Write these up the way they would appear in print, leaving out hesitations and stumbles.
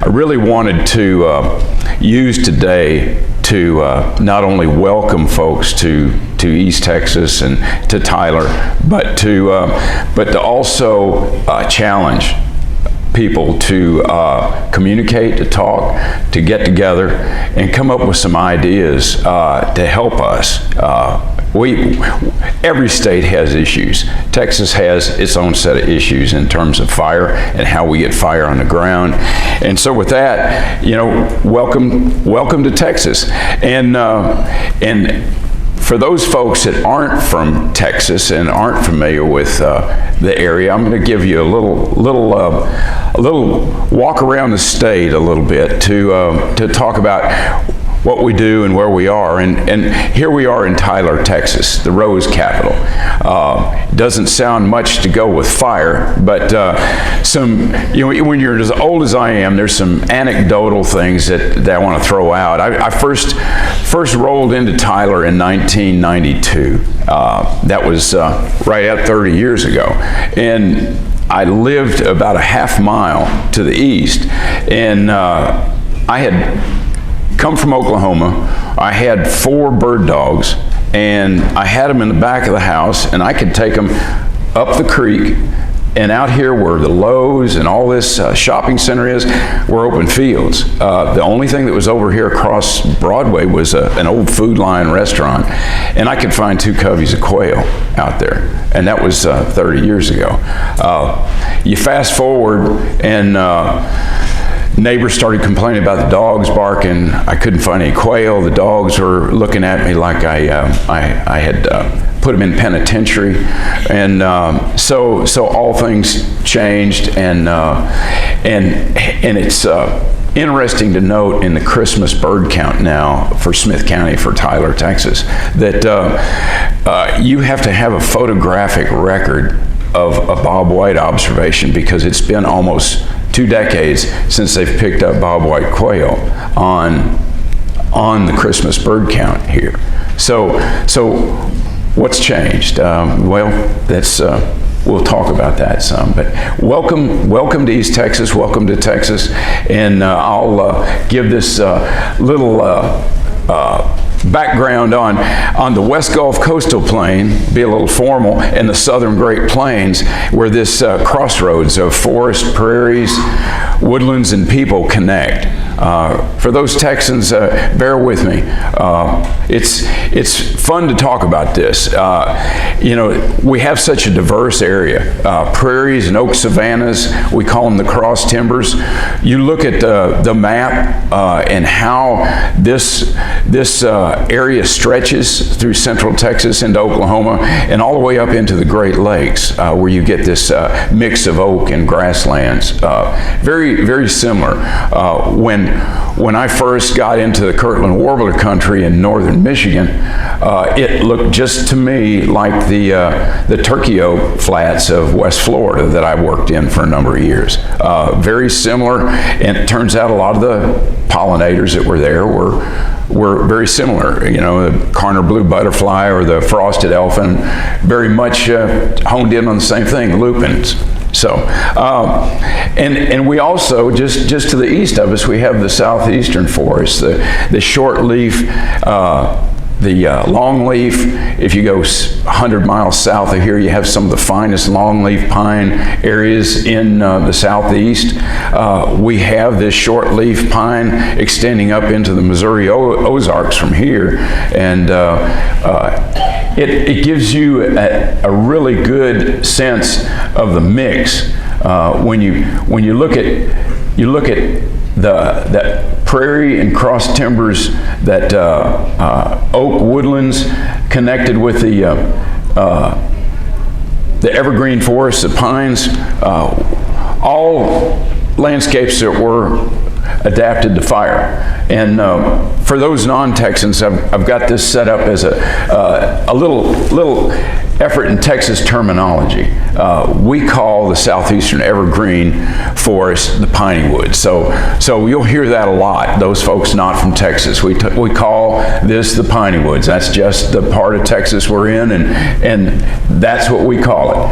I really wanted to use today to not only welcome folks to East Texas and to Tyler, but to also challenge people to communicate, to talk, to get together, and come up with some ideas to help us. Every state has issues. Texas has its own set of issues in terms of fire and how we get fire on the ground. And so with that, welcome to Texas. And for those folks that aren't from Texas and aren't familiar with the area, I'm going to give you a little walk around the state a little bit to talk about what we do and where we are. And here we are in Tyler, Texas, the Rose capital. Doesn't sound much to go with fire, but when you're as old as I am, there's some anecdotal things that I want to throw out. I first rolled into Tyler in 1992. That was right at 30 years ago. And I lived about a half mile to the east, and I had come from Oklahoma. I had 4 bird dogs, and I had them in the back of the house, and I could take them up the creek, and out here where the Lowe's and all this shopping center is, were open fields. The only thing that was over here across Broadway was an old Food Lion restaurant, and I could find 2 coveys of quail out there, and that was 30 years ago. You fast forward, and neighbors started complaining about the dogs barking. I couldn't find any quail. The dogs were looking at me like I had put them in penitentiary, and so all things changed, and it's interesting to note in the Christmas bird count now for Smith County, for Tyler, Texas, that you have to have a photographic record of a Bob White observation, because it's been almost 2 decades since they've picked up Bob White quail on the Christmas bird count here. So what's changed? Well, that's we'll talk about that some. But welcome to East Texas. Welcome to Texas, and I'll give this little background on the West Gulf Coastal Plain, be a little formal, and the Southern Great Plains, where this crossroads of forest, prairies, woodlands, and people connect. For those Texans, bear with me. It's fun to talk about this. We have such a diverse area. Prairies and oak savannas, we call them the cross timbers. You look at the map and how this area stretches through central Texas into Oklahoma and all the way up into the Great Lakes, where you get this mix of oak and grasslands. Very, very similar. When I first got into the Kirtland warbler country in northern Michigan, it looked just to me like the turkey oak flats of West Florida that I worked in for a number of years. Very similar, and it turns out a lot of the pollinators that were there were very similar. The Carner blue butterfly or the frosted elfin, very much honed in on the same thing, lupins. So, and we also, just to the east of us, we have the southeastern forest, the short leaf, the longleaf. If you go 100 miles south of here, you have some of the finest longleaf pine areas in the southeast. We have this shortleaf pine extending up into the Missouri Ozarks from here, and it gives you a really good sense of the mix when you look at the prairie and cross timbers, that oak woodlands connected with the evergreen forests, the pines, all landscapes that were adapted to fire. And for those non-Texans, I've got this set up as a little effort in Texas terminology. We call the southeastern evergreen forest the piney woods. So you'll hear that a lot, those folks not from Texas. We call this the piney woods. That's just the part of Texas we're in, and that's what we call it.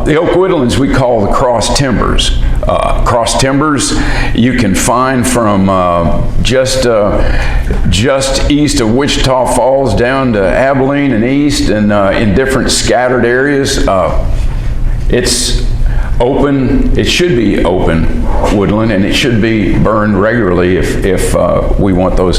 The oak woodlands we call the cross timbers. Cross timbers you can find from just east of Wichita Falls down to Abilene and east, and in different scattered areas. It's open, it should be open woodland, and it should be burned regularly if we want those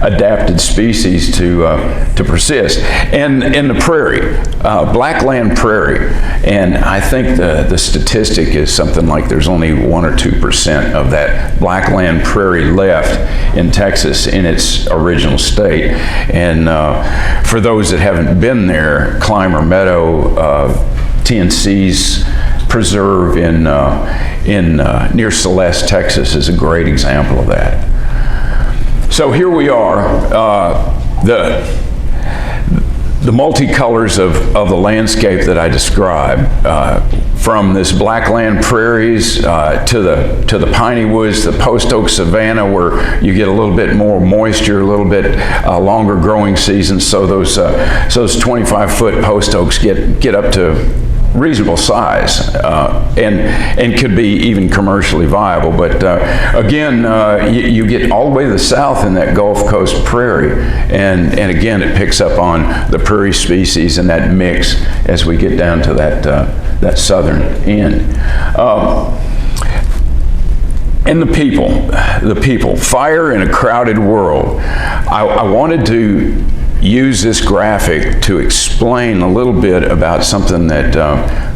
adapted species to persist. And in the prairie, blackland prairie, and I think the statistic is something like there's only 1 or 2% of that blackland prairie left in Texas in its original state. And for those that haven't been there, Clymer Meadow, TNC's preserve in near Celeste, Texas, is a great example of that. So here we are, the multicolors of the landscape that I described, from this blackland prairies to the piney woods, the post oak savanna, where you get a little bit more moisture, a little bit longer growing seasons. So those 25-foot post oaks get up to reasonable size, and could be even commercially viable. But again, you get all the way to the south in that Gulf Coast prairie, and again it picks up on the prairie species and that mix as we get down to that southern end. And the people, fire in a crowded world. I wanted to use this graphic to explain a little bit about something that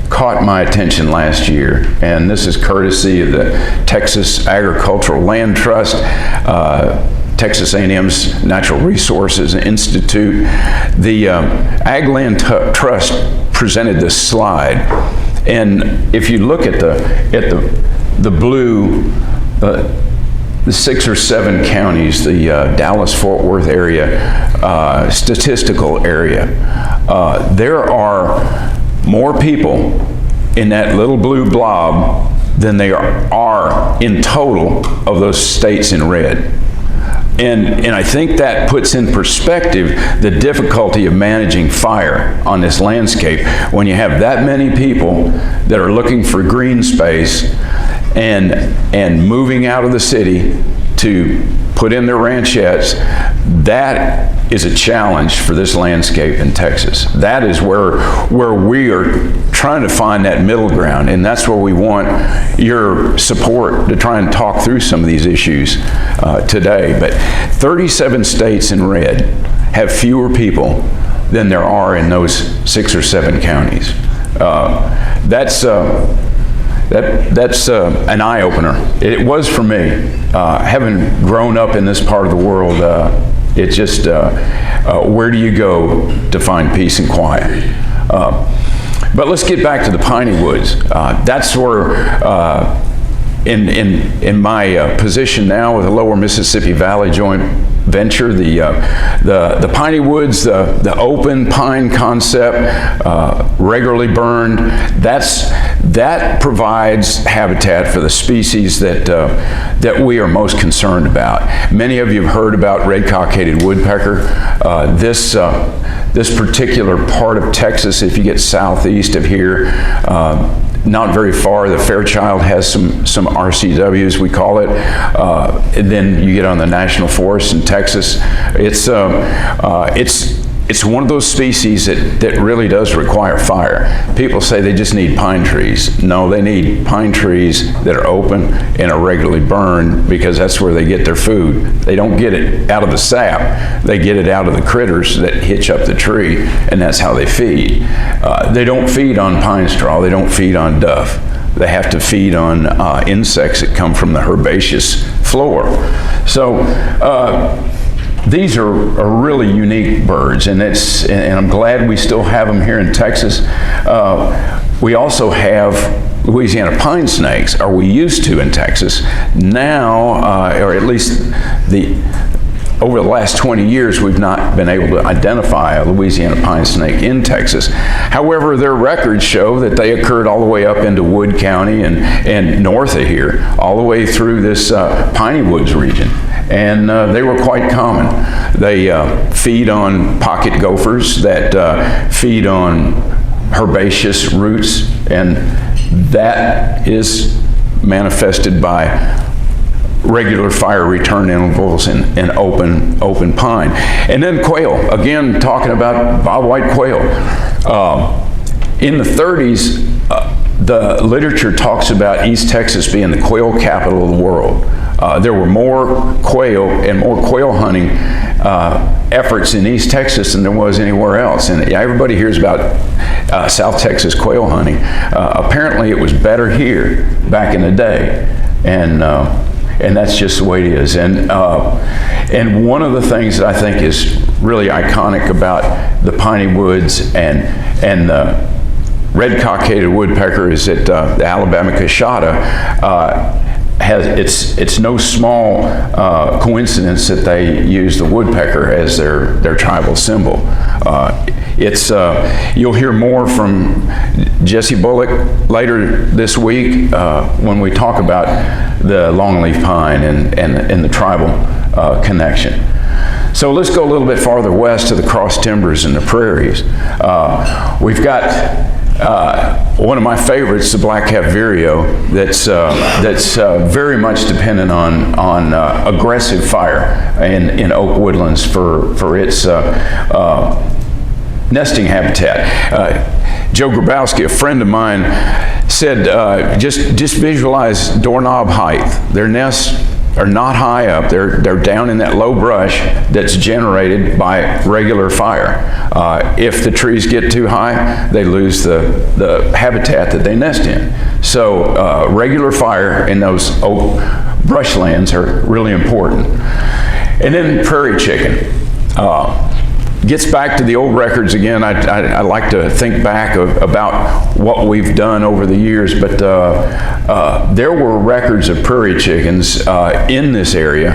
caught my attention last year, and this is courtesy of the Texas Agricultural Land Trust, Texas A&M's Natural Resources Institute. The Ag Land Trust presented this slide, and if you look at the blue, the 6 or 7 counties, the Dallas-Fort Worth area, statistical area, there are more people in that little blue blob than there are in total of those states in red. And I think that puts in perspective the difficulty of managing fire on this landscape when you have that many people that are looking for green space and moving out of the city to put in their ranchettes. That is a challenge for this landscape in Texas. That is where we are trying to find that middle ground, and that's where we want your support to try and talk through some of these issues today. But 37 states in red have fewer people than there are in those 6 or 7 counties. That's an eye-opener. It was for me. Having grown up in this part of the world, it just, where do you go to find peace and quiet? But let's get back to the piney woods. That's where, in my position now with the Lower Mississippi Valley Joint Venture, the piney woods, the open pine concept, regularly burned, that provides habitat for the species that we are most concerned about. Many of you have heard about red-cockaded woodpecker. This particular part of Texas, if you get southeast of here, not very far, the Fairchild has some RCWs, we call it, and then you get on the national forest in Texas. It's one of those species that really does require fire. People say they just need pine trees. No, they need pine trees that are open and are regularly burned, because that's where they get their food. They don't get it out of the sap. They get it out of the critters that hitch up the tree, and that's how they feed. They don't feed on pine straw. They don't feed on duff. They have to feed on insects that come from the herbaceous floor. So these are really unique birds, and I'm glad we still have them here in Texas. We also have Louisiana pine snakes, or we used to in Texas. Now, or at least over the last 20 years, we've not been able to identify a Louisiana pine snake in Texas. However, their records show that they occurred all the way up into Wood County and north of here, all the way through this piney woods region. And they were quite common. They feed on pocket gophers that feed on herbaceous roots, and that is manifested by regular fire return intervals and open pine. And then quail, again, talking about bobwhite quail. In the 30s, the literature talks about East Texas being the quail capital of the world. There were more quail and more quail hunting efforts in East Texas than there was anywhere else. And everybody hears about South Texas quail hunting. Apparently it was better here back in the day. And that's just the way it is. And one of the things that I think is really iconic about the piney woods and the red cockaded woodpecker is that the Alabama cachata it's no small coincidence that they use the woodpecker as their tribal symbol. You'll hear more from Jesse Bullock later this week when we talk about the longleaf pine and the tribal connection. So let's go a little bit farther west to the cross timbers and the prairies. We've got one of my favorites, the black-capped vireo, that's very much dependent on aggressive fire in oak woodlands for its nesting habitat. Joe Grabowski, a friend of mine, said just visualize doorknob height. Their nests are not high up. They're down in that low brush that's generated by regular fire. If the trees get too high, they lose the habitat that they nest in. So regular fire in those oak brushlands are really important. And then prairie chicken. Gets back to the old records again. I like to think back about what we've done over the years, but there were records of prairie chickens in this area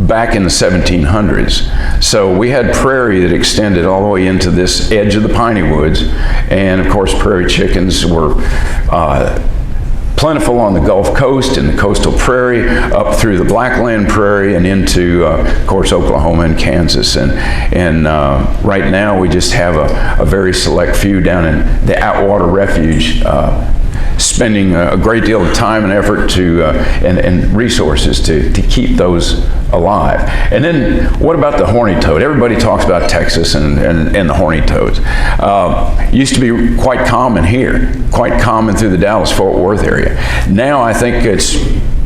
back in the 1700s. So we had prairie that extended all the way into this edge of the piney woods, and of course prairie chickens were plentiful on the Gulf Coast and the coastal prairie, up through the Blackland Prairie and into, of course, Oklahoma and Kansas. And right now we just have a very select few down in the Atwater Refuge, spending a great deal of time and effort and resources to keep those alive. And then what about the horny toad? Everybody talks about Texas and the horny toads. Used to be quite common here, quite common through the Dallas-Fort Worth area. Now I think it's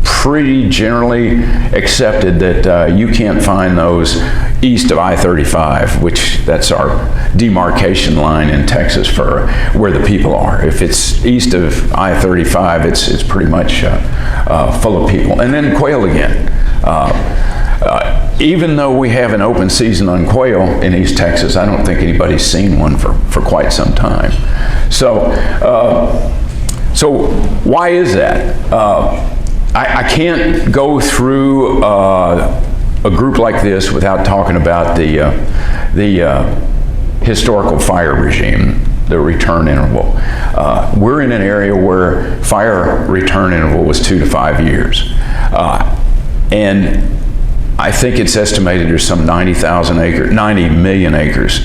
pretty generally accepted that you can't find those east of I-35, which that's our demarcation line in Texas for where the people are. If it's east of I-35, it's pretty much full of people. And then quail again. Even though we have an open season on quail in East Texas, I don't think anybody's seen one for quite some time. So why is that? I can't go through a group like this without talking about the historical fire regime, the return interval. We're in an area where fire return interval was 2 to 5 years. And I think it's estimated there's some 90 million acres,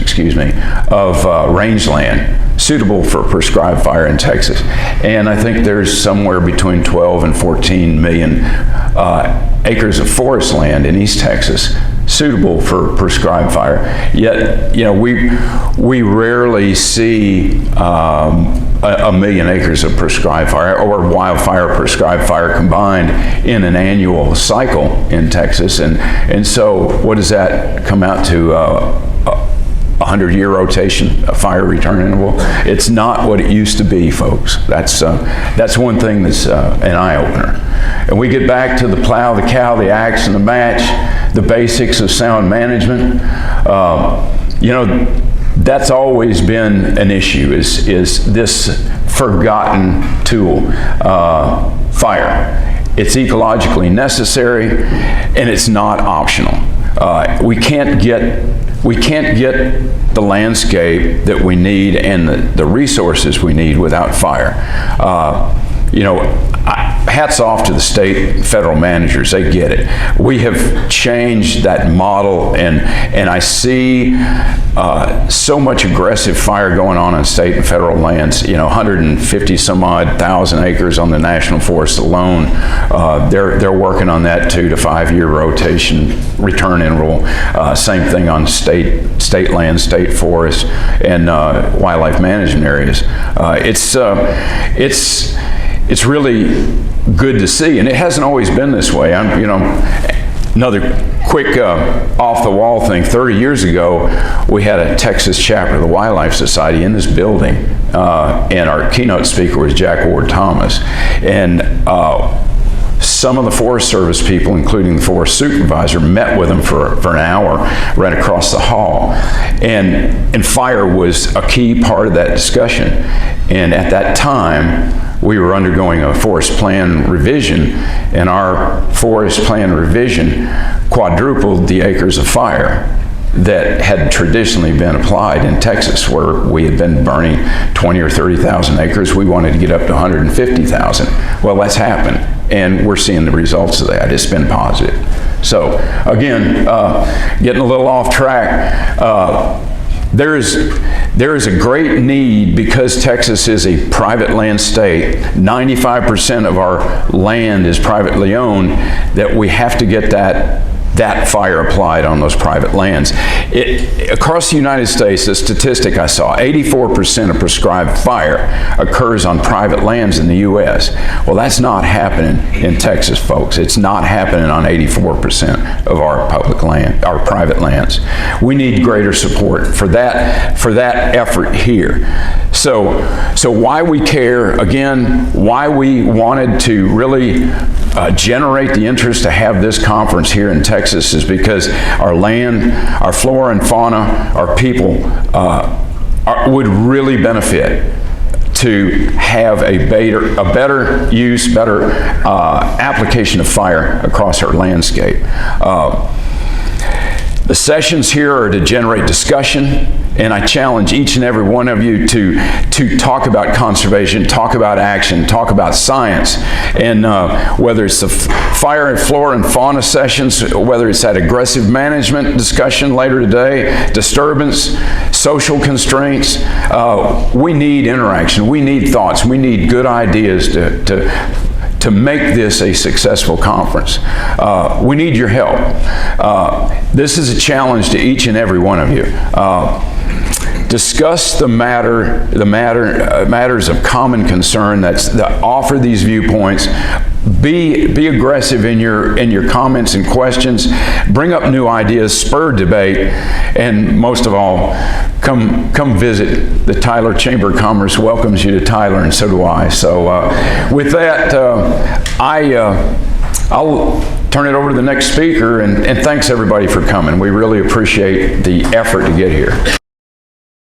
of rangeland suitable for prescribed fire in Texas. And I think there's somewhere between 12 and 14 million acres of forest land in East Texas suitable for prescribed fire. Yet, we rarely see a million acres of prescribed fire or wildfire prescribed fire combined in an annual cycle in Texas. And so what does that come out to? 100-year rotation, a fire return interval. It's not what it used to be, folks. That's one thing that's an eye-opener. And we get back to the plow, the cow, the axe, and the match, the basics of sound management. That's always been an issue, is this forgotten tool, fire. It's ecologically necessary, and it's not optional. We can't get the landscape that we need and the resources we need without fire. hats off to the state and federal managers. They get it. We have changed that model, and I see so much aggressive fire going on state and federal lands. 150 some odd thousand acres on the national forest alone. They're working on that 2 to 5 year rotation return interval. Same thing on state land, state forests, and wildlife management areas. It's really good to see, and it hasn't always been this way. Another quick off-the-wall thing. 30 years ago, we had a Texas chapter of the Wildlife Society in this building, and our keynote speaker was Jack Ward Thomas. And some of the Forest Service people, including the forest supervisor, met with him for an hour right across the hall. And fire was a key part of that discussion. And at that time, we were undergoing a forest plan revision, and our forest plan revision quadrupled the acres of fire that had traditionally been applied in Texas, where we had been burning 20 or 30,000 acres. We wanted to get up to 150,000. Well, that's happened, and we're seeing the results of that. It's been positive. So again, getting a little off track, there is a great need, because Texas is a private land state. 95% of our land is privately owned, that we have to get that fire applied on those private lands. Across the United States, the statistic I saw, 84% of prescribed fire occurs on private lands in the U.S. Well, that's not happening in Texas, folks. It's not happening on 84% of our public land, our private lands. We need greater support for that effort here. So why we care, again, why we wanted to really generate the interest to have this conference here in Texas, is because our land, our flora and fauna, our people would really benefit to have a better use, better application of fire across our landscape. The sessions here are to generate discussion, and I challenge each and every one of you to talk about conservation, talk about action, talk about science, and whether it's the fire and flora and fauna sessions, whether it's that aggressive management discussion later today, disturbance, social constraints, we need interaction, we need thoughts, we need good ideas to make this a successful conference. We need your help. This is a challenge to each and every one of you. Discuss the matters of common concern that offer these viewpoints. Be aggressive in your comments and questions. Bring up new ideas, spur debate, and most of all, come visit. The Tyler Chamber of Commerce welcomes you to Tyler, and so do I. So with that, I'll turn it over to the next speaker, and thanks everybody for coming. We really appreciate the effort to get here.